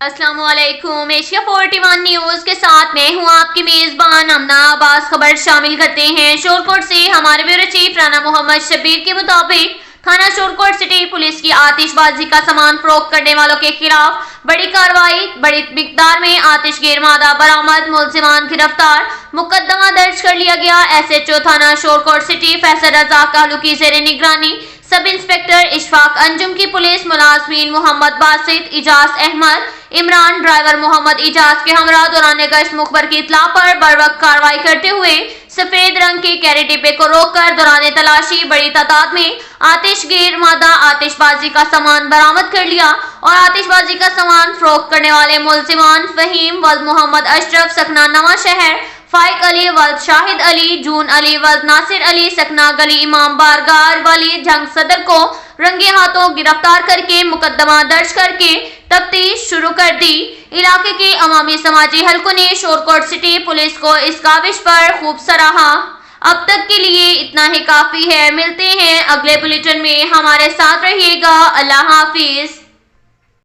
السلام علیکم، Asia 41 news کے ساتھ میں ہوں آپ کی میزبان امنا عباس۔ خبر شامل کرتے ہیں شورکوٹ سے۔ ہمارے بیورو چیف رانا محمد شبیر کے مطابق تھانہ شورکوٹ سٹی پولیس کی آتش بازی کا سامان فروخت کرنے والوں کے خلاف بڑی کارروائی، بڑی مقدار میں آتش گیر مادہ برآمد، ملزمان گرفتار، مقدمہ درج کر لیا گیا۔ ایس ایچ او تھانہ شورکوٹ سٹی فیصل رضا کالو کی زیر نگرانی سب انسپکٹر اشفاق انجم کی پولیس ملازمین محمد باسط، اجاز احمد، عمران ڈرائیور محمد اجاز کے ہمراہ دوران گشت مخبر کی اطلاع پر بروقت کارروائی کرتے ہوئے سفید رنگ کے کیری ڈبے کو روک کر دوران تلاشی بڑی تعداد میں آتش گیر مادہ آتش بازی کا سامان برآمد کر لیا اور آتش بازی کا سامان فروخت کرنے والے ملزمان فہیم ولد محمد اشرف سکنہ نواں شہر، فائق علی ولد شاہد علی، جون علی ولد ناصر علی سکنہ گلی امام بارگاہ والی جنگ صدر کو رنگے ہاتھوں گرفتار کر کے مقدمہ درج کر کے تفتیش شروع کر دی۔ علاقے کے عوامی سماجی حلقوں نے شورکوٹ سٹی پولیس کو اس کاوش پر خوب سراہا۔ اب تک کے لیے اتنا ہی کافی ہے، ملتے ہیں اگلے بلیٹن میں، ہمارے ساتھ رہیے گا۔ اللہ حافظ۔